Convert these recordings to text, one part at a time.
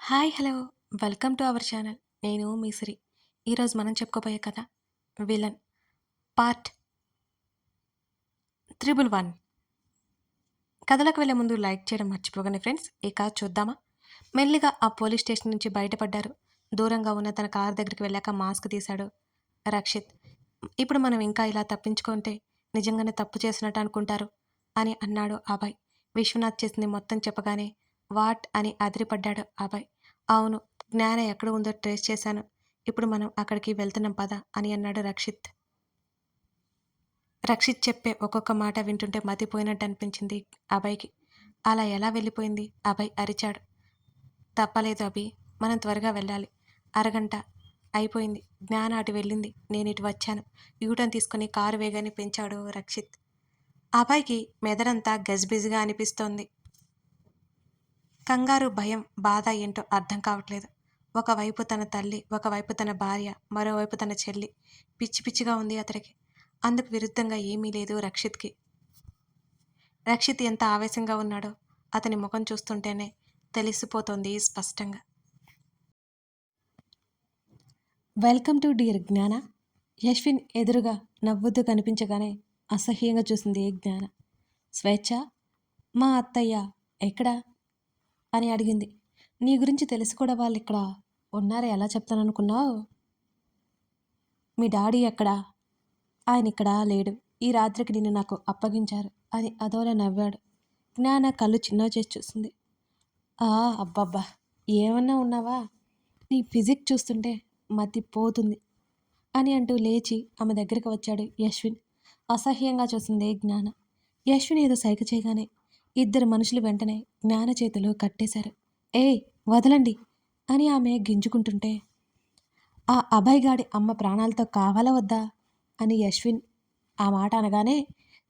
Hi hello welcome to our channel. నేను మీ సిరి. ఈరోజు మనం చెప్పుకోబోయే కథ విలన్ పార్ట్ 111. కథలకు వెళ్ళే ముందు లైక్ చేయడం మర్చిపోకండి ఫ్రెండ్స్. ఇక చూద్దామా. మెల్లిగా ఆ పోలీస్ స్టేషన్ నుంచి బయటపడ్డారు. దూరంగా ఉన్న తన కారు దగ్గరికి వెళ్ళాక మాస్క్ తీశాడు రక్షిత్. ఇప్పుడు మనం ఇంకా ఇలా తప్పించుకుంటే నిజంగానే తప్పు చేసినట్టు అనుకుంటారు అని అన్నాడు అభయ్. విశ్వనాథ్ చేసింది మొత్తం చెప్పగానే వాట్ అని అదిరిపడ్డాడు అభయ్. అవును, జ్ఞాన ఎక్కడ ఉందో ట్రేస్ చేశాను. ఇప్పుడు మనం అక్కడికి వెళ్తున్నాం పద అని అన్నాడు రక్షిత్. రక్షిత్ చెప్పే ఒక్కొక్క మాట వింటుంటే మతిపోయినట్టు అనిపించింది అభయ్కి. అలా ఎలా వెళ్ళిపోయింది? అభయ్ అరిచాడు. తప్పలేదు అభి, మనం త్వరగా వెళ్ళాలి. అరగంట అయిపోయింది. జ్ఞాన అటు వెళ్ళింది, నేను ఇటు వచ్చాను. యూటర్న్ తీసుకుని కారు వేగాన్ని పెంచాడు రక్షిత్. అభయ్కి మెదడంతా గజిబిజిగా అనిపిస్తోంది. కంగారు, భయం, బాధ ఏంటో అర్థం కావట్లేదు. ఒకవైపు తన తల్లి, ఒకవైపు తన భార్య, మరోవైపు తన చెల్లి. పిచ్చి పిచ్చిగా ఉంది అతడికి. అందుకు విరుద్ధంగా ఏమీ లేదు రక్షిత్కి. రక్షిత్ ఎంత ఆవేశంగా ఉన్నాడో అతని ముఖం చూస్తుంటేనే తెలిసిపోతోంది స్పష్టంగా. వెల్కమ్ టు డియర్ జ్ఞాన. యశ్విన్ ఎదురుగా నవ్వుతూ కనిపించగానే అసహ్యంగా చూసింది జ్ఞాన. స్వేచ్ఛ, మా అత్తయ్య ఎక్కడా అని అడిగింది. నీ గురించి తెలిసి కూడా వాళ్ళు ఇక్కడ ఉన్నారో ఎలా చెప్తాననుకున్నావు? మీ డాడీ ఎక్కడా? ఆయన ఇక్కడ లేడు. ఈ రాత్రికి నిన్ను నాకు అప్పగించారు అని అదోలా నవ్వాడు. జ్ఞాన కళ్ళు చిన్నవి చేసి చూసింది. అబ్బబ్బా, ఏమన్నా ఉన్నావా? నీ ఫిజిక్ చూస్తుంటే మతి పోతుంది అని అంటూ లేచి ఆమె దగ్గరికి వచ్చాడు యశ్విన్. అసహ్యంగా చూసింది జ్ఞాన. యశ్విన్ ఏదో సైగ చేయగానే ఇద్దరు మనుషులు వెంటనే జ్ఞాన చేతులు కట్టేశారు. ఏయ్ వదలండి అని ఆమె గింజుకుంటుంటే, ఆ అభయ్ గాడి అమ్మ ప్రాణాలతో కావాలా వద్దా అని యశ్విన్ ఆ మాట అనగానే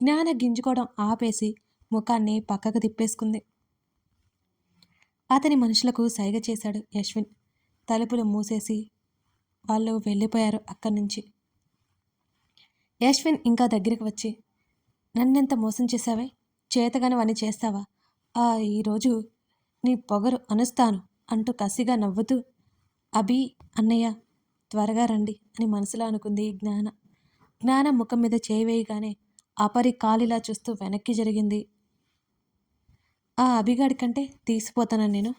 జ్ఞాన గింజుకోవడం ఆపేసి ముఖాన్ని పక్కకు తిప్పేసుకుంది. అతని మనుషులకు సైగ చేశాడు యశ్విన్. తలుపులు మూసేసి వాళ్ళు వెళ్ళిపోయారు అక్కడి నుంచి. యశ్విన్ ఇంకా దగ్గరికి వచ్చి, నన్నెంత మోసం చేశావే? చేతగానివన్నీ చేస్తావా? ఈరోజు నీ పొగరు అనుస్తాను అంటూ కసిగా నవ్వుతూ, అభి అన్నయ్య త్వరగా రండి అని మనసులో అనుకుంది జ్ఞాన. జ్ఞాన ముఖం మీద చేయి వేయగానే అపరి కాలిలా చూస్తూ వెనక్కి జరిగింది. ఆ అభిగాడి కంటే తీసిపోతాను నేను.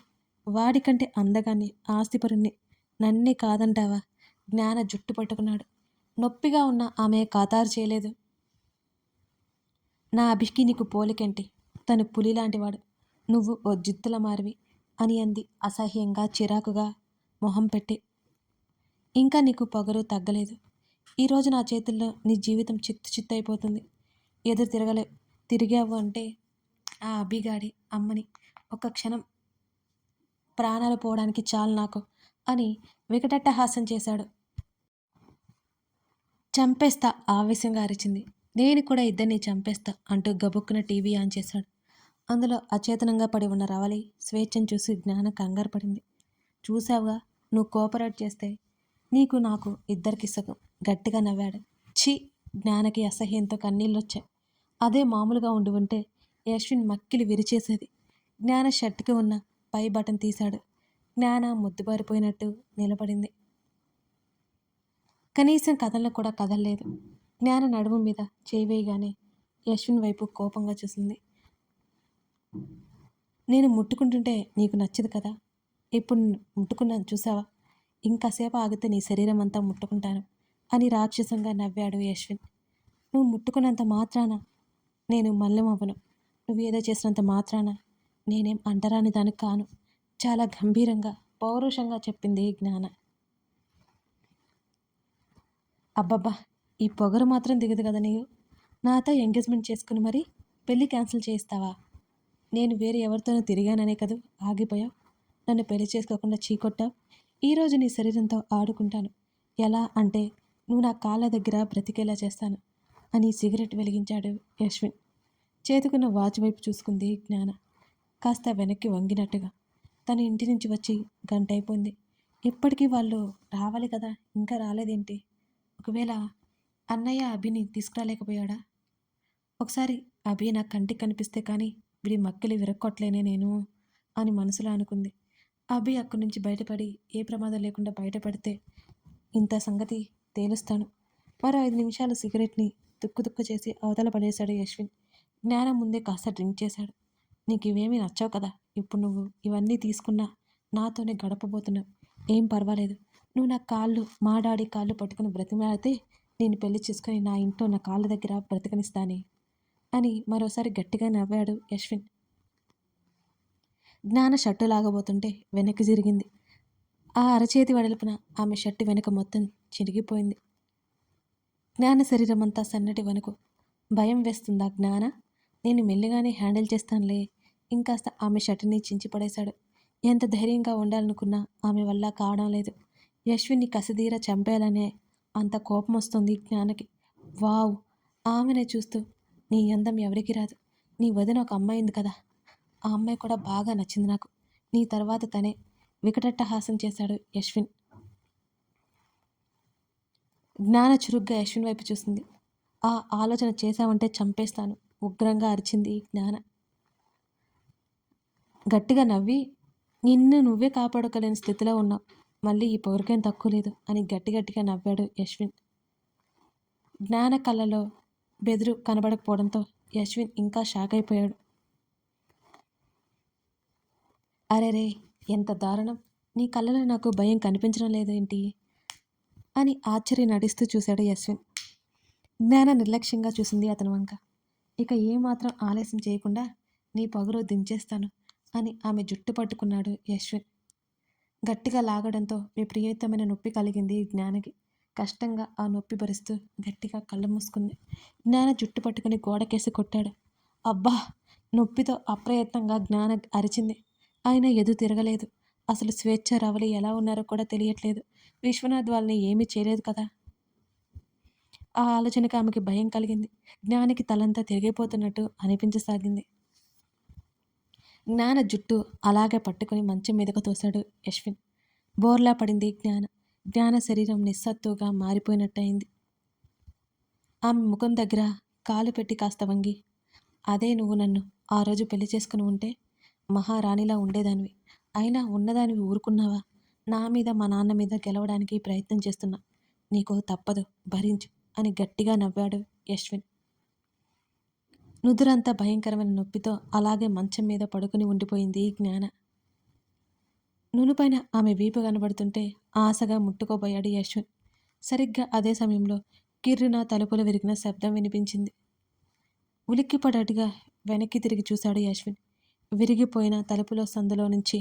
వాడికంటే అందగాన్ని, ఆస్తిపరుణ్ణి. నన్నే కాదంటావా? జ్ఞాన జుట్టు పట్టుకున్నాడు. నొప్పిగా ఉన్న ఆమె ఖాతారు చేయలేదు. నా అభికి నీకు పోలికేంటి? తను పులి లాంటివాడు, నువ్వు ఓ జిత్తుల మారివి అని అంది అసహ్యంగా, చిరాకుగా మొహం పెట్టి. ఇంకా నీకు పొగరు తగ్గలేదు. ఈరోజు నా చేతుల్లో నీ జీవితం చిత్తు చిత్తు అయిపోతుంది. ఎదురు తిరిగావు అంటే ఆ అభిగాడి అమ్మని ఒక్క క్షణం ప్రాణాలు పోవడానికి చాలు నాకు అని వికటట్టహాసం చేశాడు. చంపేస్తా ఆవేశంగా అరిచింది. నేను కూడా ఇద్దరిని చంపేస్తా అంటూ గబుక్కున టీవీ ఆన్ చేశాడు. అందులో అచేతనంగా పడి ఉన్న రవలి స్వేచ్ఛను చూసి జ్ఞాన కంగారు పడింది. చూసావుగా, నువ్వు కోఆపరేట్ చేస్తే నీకు నాకు ఇద్దరికి సగం గట్టిగా నవ్వాడు. ఛీ! జ్ఞానకి అసహ్యంతో కన్నీళ్ళొచ్చాయి. అదే మామూలుగా ఉండి ఉంటే యశ్విన్ మక్కిలి విరిచేసేది. జ్ఞాన షర్ట్కి ఉన్న పై బటన్ తీశాడు. జ్ఞాన ముద్దుబారిపోయినట్టు నిలబడింది. కనీసం కథల్లో కూడా కదలలేదు. జ్ఞాన నడుము మీద చేయి వేయగానే యశ్విన్ వైపు కోపంగా చూసింది. నేను ముట్టుకుంటుంటే నీకు నచ్చదు కదా? ఇప్పుడు ముట్టుకున్నాను చూసావా? ఇంకాసేపు ఆగితే నీ శరీరం అంతా ముట్టుకుంటాను అని రాక్షసంగా నవ్వాడు యశ్విన్. నువ్వు ముట్టుకున్నంత మాత్రాన నేను మల్లెమవ్వను. నువ్వు ఏదో చేసినంత మాత్రాన నేనేం అంటరాని దానికి కాను. చాలా గంభీరంగా, పౌరుషంగా చెప్పింది జ్ఞాన. అబ్బబ్బా, ఈ పొగరు మాత్రం దిగదు కదా నీవు? నాతో ఎంగేజ్మెంట్ చేసుకుని మరి పెళ్ళి క్యాన్సిల్ చేయిస్తావా? నేను వేరే ఎవరితోనూ తిరిగాననే కదూ ఆగిపోయావు. నన్ను పెళ్లి చేసుకోకుండా చీకొట్టావు. ఈరోజు నీ శరీరంతో ఆడుకుంటాను. ఎలా అంటే నువ్వు నా కాళ్ళ దగ్గర బ్రతికేలా చేస్తాను అని సిగరెట్ వెలిగించాడు యశ్విన్. చేతుకున్న వాచ్ వైపు చూసుకుంది జ్ఞాన, కాస్త వెనక్కి వంగినట్టుగా. తన ఇంటి నుంచి వచ్చి గంట అయిపోయింది. ఇప్పటికీ వాళ్ళు రావాలి కదా, ఇంకా రాలేదేంటి? ఒకవేళ అన్నయ్య అభిని తీసుకురాలేకపోయాడా? ఒకసారి అభి నా కంటికి కనిపిస్తే కానీ వీడి మక్కిలి విరక్కొట్టలేనే నేను అని మనసులో అనుకుంది. అభి అక్కడి నుంచి బయటపడి ఏ ప్రమాదం లేకుండా బయటపడితే ఇంత సంగతి తేలుస్తాను. మరో 5 నిమిషాలు సిగరెట్‌ని తుక్కు తుక్కు చేసి అవతల పడేశాడు యశ్విన్. జ్ఞానం ముందే కాస్త డ్రింక్ చేశాడు. నీకివేమీ నచ్చవు కదా! ఇప్పుడు నువ్వు ఇవన్నీ తీసుకున్నా నాతోనే గడపబోతున్నావు. ఏం పర్వాలేదు. నువ్వు నా కాళ్ళు మా డాడీ కాళ్ళు పట్టుకుని బ్రతిమాలితే నేను పెళ్లి చేసుకొని నా ఇంట్లో నా కాళ్ళ దగ్గర బ్రతకనిస్తానే అని మరోసారి గట్టిగా నవ్వాడు యశ్విన్. జ్ఞాన షర్టు లాగబోతుంటే వెనక్కి జరిగింది. ఆ అరచేతి వెడల్పున ఆమె షర్టు వెనుక మొత్తం చిరిగిపోయింది. జ్ఞాన శరీరమంతా సన్నటి వణుకు. భయం వేస్తుందా జ్ఞాన? నేను మెల్లిగానే హ్యాండిల్ చేస్తానులే. ఇంకాస్త ఆమె షర్టుని చించిపడేశాడు. ఎంత ధైర్యంగా ఉండాలనుకున్నా ఆమె వల్ల కావడం లేదు. యశ్విన్ని కసిదీర చంపేయాలనే అంత కోపం వస్తుంది జ్ఞానకి. వావ్! ఆమెనే చూస్తూ నీ అందం ఎవరికి రాదు. నీ వదిన ఒక అమ్మాయింది కదా, ఆ అమ్మాయి కూడా బాగా నచ్చింది నాకు. నీ తర్వాత తనే వికటట్టహాసం చేశాడు యశ్విన్. జ్ఞాన చురుగ్గా యశ్విన్ వైపు చూసింది. ఆ ఆలోచన చేశావంటే చంపేస్తాను ఉగ్రంగా అరిచింది జ్ఞాన. గట్టిగా నవ్వి నిన్ను నువ్వే కాపాడుకోలేని స్థితిలో ఉన్నావు. మళ్ళీ ఈ పొగరికేం తక్కువ లేదు అని గట్టిగా నవ్వాడు యశ్విన్. జ్ఞాన కళ్ళలో బెదురు కనబడకపోవడంతో యశ్విన్ ఇంకా షాక్ అయిపోయాడు. అరెరే, ఎంత దారుణం! నీ కళ్ళలో నాకు భయం కనిపించడం లేదేంటి అని ఆశ్చర్య నటిస్తూ చూశాడు యశ్విన్. జ్ఞాన నిర్లక్ష్యంగా చూసింది అతని వంక. ఇక ఏమాత్రం ఆలస్యం చేయకుండా నీ పొగరు దించేస్తాను అని ఆమె జుట్టు పట్టుకున్నాడు యశ్విన్. గట్టిగా లాగడంతో విపరీతమైన నొప్పి కలిగింది జ్ఞానకి. కష్టంగా ఆ నొప్పి భరిస్తూ గట్టిగా కళ్ళు మూసుకుంది. జ్ఞాన జుట్టు పట్టుకుని గోడకేసి కొట్టాడు. అబ్బా! నొప్పితో అప్రయత్నంగా జ్ఞాన అరిచింది. ఆయన ఎదు తిరగలేదు. అసలు స్వేచ్ఛ రవలి ఎలా ఉన్నారో కూడా తెలియట్లేదు. విశ్వనాథ్ వాళ్ళని ఏమీ చేయలేదు కదా. ఆ ఆలోచనకి ఆమెకి భయం కలిగింది. జ్ఞానికి తలంతా తిరిగిపోతున్నట్టు అనిపించసాగింది. జ్ఞాన జుట్టు అలాగే పట్టుకుని మంచం మీదకు తోశాడు యశ్విన్. బోర్లా పడింది జ్ఞాన. జ్ఞాన శరీరం నిస్సత్తుగా మారిపోయినట్టయింది. ఆమె ముఖం దగ్గర కాలు పెట్టి కాస్త వంగి, అదే నువ్వు నన్ను ఆ రోజు పెళ్లి చేసుకుని ఉంటే మహారాణిలా ఉండేదానివి. అయినా ఉన్నదానివి ఊరుకున్నావా? నా మీద మా నాన్న మీద గెలవడానికి ప్రయత్నం చేస్తున్నా. నీకు తప్పదు, భరించు అని గట్టిగా నవ్వాడు యశ్విన్. నుదురంతా భయంకరమైన నొప్పితో అలాగే మంచం మీద పడుకుని ఉండిపోయింది జ్ఞాన. నునుపైన ఆమె వీపు కనబడుతుంటే ఆశగా ముట్టుకోబోయాడు యశ్విన్. సరిగ్గా అదే సమయంలో కిర్రున తలుపులు విరిగిన శబ్దం వినిపించింది. ఉలిక్కిపడేట్టుగా వెనక్కి తిరిగి చూశాడు యశ్విన్. విరిగిపోయిన తలుపులో సందులో నుంచి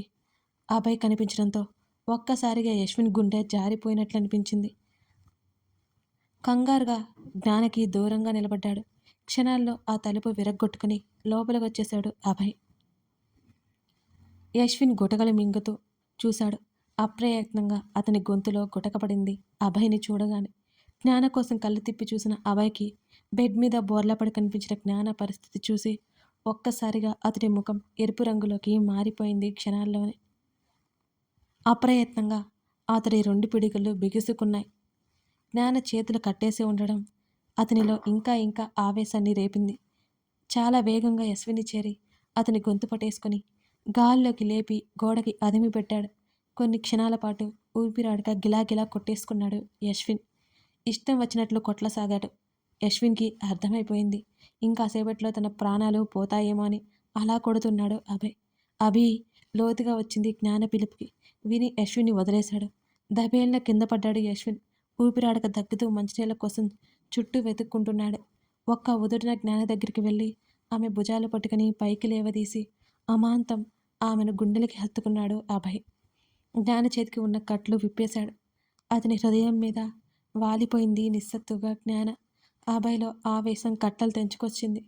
అభయ్ కనిపించడంతో ఒక్కసారిగా యశ్విన్ గుండె జారిపోయినట్లు అనిపించింది. కంగారుగా జ్ఞానకి దూరంగా నిలబడ్డాడు. క్షణాల్లో ఆ తలుపు విరగ్గొట్టుకుని లోపలికి వచ్చేశాడు అభయ్. యశ్విన్ గుటకలు మింగుతూ చూశాడు. అప్రయత్నంగా అతని గొంతులో గుటకపడింది అభయ్ని చూడగానే. జ్ఞాన కోసం కళ్ళు తిప్పి చూసిన అభయ్కి బెడ్ మీద బోర్లాపడి కనిపించిన జ్ఞాన పరిస్థితి చూసి ఒక్కసారిగా అతడి ముఖం ఎరుపు రంగులోకి మారిపోయింది క్షణాల్లోనే. అప్రయత్నంగా అతడి 2 పిడికిళ్ళు బిగుసుకున్నాయి. జ్ఞాన చేతులు కట్టేసి ఉండడం అతనిలో ఇంకా ఆవేశాన్ని రేపింది. చాలా వేగంగా యశ్విని చేరి అతని గొంతు పట్టేసుకుని గాల్లోకి లేపి గోడకి అదిమి పెట్టాడు. కొన్ని క్షణాల పాటు ఊపిరాడక గిలాగిలా కొట్టేసుకున్నాడు యశ్విన్. ఇష్టం వచ్చినట్లు కొట్లసాగాడు. యశ్విన్కి అర్థమైపోయింది ఇంకాసేపట్లో తన ప్రాణాలు పోతాయేమో అని. అలా కొడుతున్నాడు అభయ్. అభి లోతుగా వచ్చింది జ్ఞాన పిలుపుకి. విని యశ్విన్ని వదిలేశాడు. దబేళ్ళ కింద పడ్డాడు యశ్విన్. ఊపిరాడక దగ్గుతూ మంచినీళ్ళ కోసం చుట్టూ వెతుక్కుంటున్నాడు. ఒక్క ఉదుటిన జ్ఞాన దగ్గరికి వెళ్ళి ఆమె భుజాలు పట్టుకుని పైకి లేవదీసి అమాంతం ఆమెను గుండెలకి హత్తుకున్నాడు అభయ్. జ్ఞాన చేతికి ఉన్న కట్లు విప్పేశాడు. అతని హృదయం మీద వాలిపోయింది నిస్సత్తుగా జ్ఞాన. అభయ్లో ఆవేశం కట్టలు తెంచుకొచ్చింది.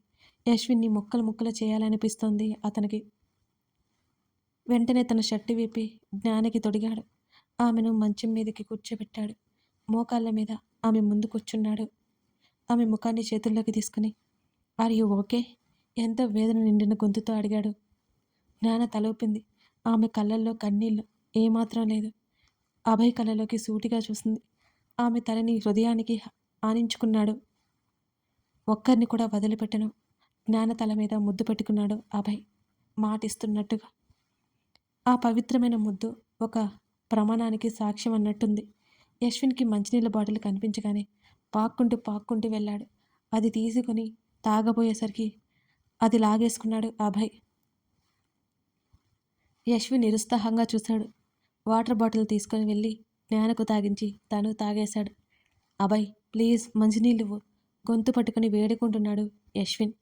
యశ్విన్ని ముక్కలు ముక్కలు చేయాలనిపిస్తోంది అతనికి. వెంటనే తన షర్టు విప్పి జ్ఞానకి తొడిగాడు. ఆమెను మంచం మీదకి కూర్చోబెట్టాడు. మోకాళ్ళ మీద ఆమె ముందు కూర్చున్నాడు. ఆమె ముఖాన్ని చేతుల్లోకి తీసుకుని ఆర్ యు ఓకే? ఎంతో వేదన నిండిన గొంతుతో అడిగాడు. జ్ఞాన తలూపింది. ఆమె కళ్ళల్లో కన్నీళ్ళు ఏమాత్రం లేదు. అభయ్ కళ్ళలోకి సూటిగా చూసింది. ఆమె తలని హృదయానికి ఆనించుకున్నాడు. ఒక్కరిని కూడా వదిలిపెట్టను. జ్ఞాన తల మీద ముద్దు పెట్టుకున్నాడు అభయ్ మాటిస్తున్నట్టుగా. ఆ పవిత్రమైన ముద్దు ఒక ప్రమాణానికి సాక్ష్యం అన్నట్టుంది. యశ్విన్‌కి మంచినీళ్ళ బాటిల్ కనిపించగానే పాక్కుంటూ వెళ్ళాడు. అది తీసుకొని తాగబోయేసరికి అది లాగేసుకున్నాడు అభయ్. యశ్విన్ నిరుత్సాహంగా చూశాడు. వాటర్ బాటిల్ తీసుకొని వెళ్ళి జ్ఞానకు తాగించి తను తాగేశాడు. అభయ్ ప్లీజ్ మంచినీళ్ళివ్వు, గొంతు పట్టుకుని వేడుకుంటున్నాడు యశ్విన్.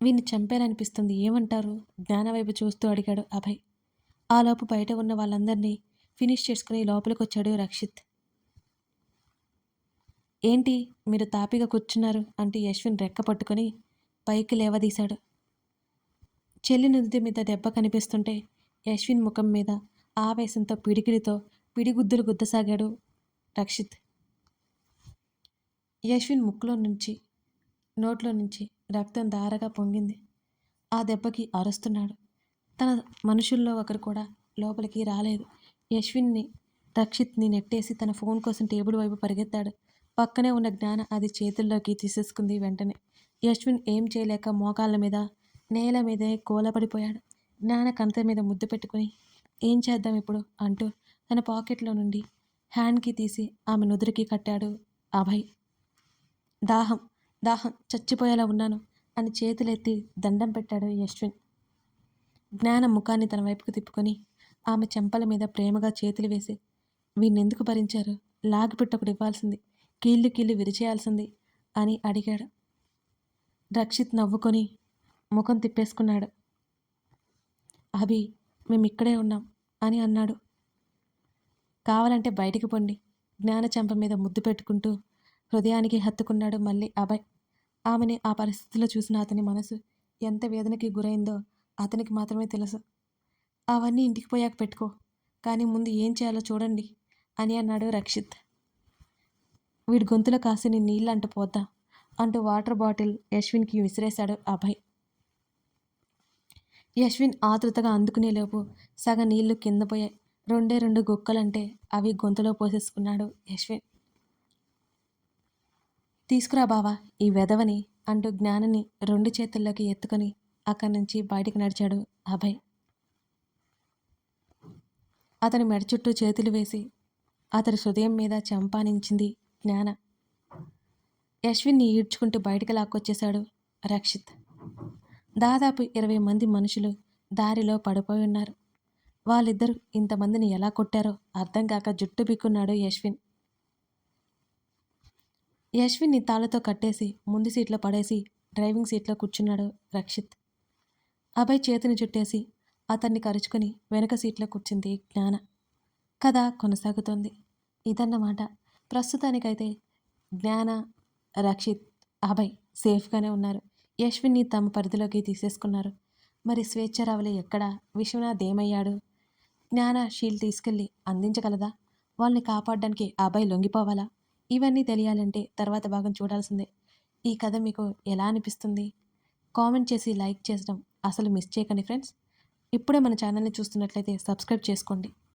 వీణ్ణి చంపేయాలనిపిస్తుంది, ఏమంటారు? జ్ఞాన వైపు చూస్తూ అడిగాడు అభయ్. ఆలోపు బయట ఉన్న వాళ్ళందరినీ ఫినిష్ చేసుకుని లోపలికొచ్చాడు రక్షిత్. ఏంటి మీరు తాపిగా కూర్చున్నారు అంటూ యశ్విన్ రెక్క పట్టుకొని పైకి లేవదీశాడు. చెల్లి నుదుటి మీద దెబ్బ కనిపిస్తుంటే యశ్విన్ ముఖం మీద ఆవేశంతో పిడికిడితో పిడిగుద్దులు గుద్దసాగాడు రక్షిత్. యశ్విన్ ముక్కులో నుంచి నోట్లో నుంచి రక్తం ధారగా పొంగింది. ఆ దెబ్బకి అరుస్తున్నాడు. తన మనుషుల్లో ఒకరు కూడా లోపలికి రాలేదు. యశ్విన్ని రక్షిత్ని నెట్టేసి తన ఫోన్ కోసం టేబుల్ వైపు పరిగెత్తాడు. పక్కనే ఉన్న జ్ఞాన అది చేతుల్లోకి తీసేసుకుంది. వెంటనే యశ్విన్ ఏం చేయలేక మోకాళ్ళ మీద నేల మీదే కూలపడిపోయాడు. జ్ఞాన కంత మీద ముద్దు పెట్టుకుని ఏం చేద్దాం ఇప్పుడు అంటూ తన పాకెట్లో నుండి హ్యాండ్కి తీసి ఆమె నుదురికి కట్టాడు అభయ్. దాహం దాహం చచ్చిపోయేలా ఉన్నాను అని చేతులెత్తి దండం పెట్టాడు యశ్విన్. జ్ఞాన ముఖాన్ని తన వైపుకు తిప్పుకొని ఆమె చెంపల మీద ప్రేమగా చేతులు వేసి వీణెందుకు భరించారు? లాగిపెట్టొకటి ఇవ్వాల్సింది, కీళ్ళు విరిచేయాల్సింది అని అడిగాడు. రక్షిత్ నవ్వుకొని ముఖం తిప్పేసుకున్నాడు. అభి మేమిక్కడే ఉన్నాం అని అన్నాడు. కావాలంటే బయటికి పొండి, జ్ఞాన చెంప మీద ముద్దు పెట్టుకుంటూ హృదయానికి హత్తుకున్నాడు మళ్ళీ అభయ్. ఆమెని ఆ పరిస్థితిలో చూసిన అతని మనసు ఎంత వేదనకి గురైందో అతనికి మాత్రమే తెలుసు. అవన్నీ ఇంటికి పోయాక పెట్టుకో, కానీ ముందు ఏం చేయాలో చూడండి అని అన్నాడు రక్షిత్. వీడి గొంతులో కాసిని నీళ్ళు అంటూ పోద్దాం అంటూ వాటర్ బాటిల్ యశ్విన్కి విసిరేశాడు అభయ్. యశ్విన్ ఆతృతగా అందుకునేలోపు సగం నీళ్లు కింద పోయాయి. 2 గుక్కలంటే అవి గొంతులో పోసేసుకున్నాడు యశ్విన్. తీసుకురా బావా ఈ వెధవని అంటూ జ్ఞానని 2 చేతుల్లోకి ఎత్తుకొని అక్కడి నుంచి బయటికి నడిచాడు అభయ్. అతని మెడ చుట్టూ చేతులు వేసి అతడి హృదయం మీద చంపానించింది జ్ఞాన. యశ్విన్ని ఈడ్చుకుంటూ బయటికి లాక్కొచ్చేశాడు రక్షిత్. దాదాపు 20 మంది మనుషులు దారిలో పడిపోయి ఉన్నారు. వాళ్ళిద్దరూ ఇంతమందిని ఎలా కొట్టారో అర్థం కాక జుట్టు బిక్కున్నాడు యశ్విన్. యశ్విన్ని తాళ్ళతో కట్టేసి ముందు సీట్లో పడేసి డ్రైవింగ్ సీట్లో కూర్చున్నాడు రక్షిత్. అభయ్ చేతిని చుట్టేసి అతన్ని కరుచుకొని వెనక సీట్లో కూర్చుంది జ్ఞాన. కథ కొనసాగుతోంది. ఇదన్నమాట. ప్రస్తుతానికైతే జ్ఞాన, రక్షిత్, అభయ్ సేఫ్గానే ఉన్నారు. యశ్విన్ని తమ పరిధిలోకి తీసేసుకున్నారు. మరి స్వేచ్ఛారావులు ఎక్కడా? విశ్వనాథ్ ఏమయ్యాడు? జ్ఞాన షీల్డ్ తీసుకెళ్ళి అందించగలదా? వాళ్ళని కాపాడడానికి అభయ్ లొంగిపోవాలా? ఇవన్నీ తెలియాలంటే తర్వాత భాగం చూడాల్సిందే. ఈ కథ మీకు ఎలా అనిపిస్తుంది? కామెంట్ చేసి లైక్ చేసడం అసలు మిస్ చేయకండి ఫ్రెండ్స్. ఇప్పుడే మన ఛానల్ని చూస్తున్నట్లయితే సబ్స్క్రైబ్ చేసుకోండి.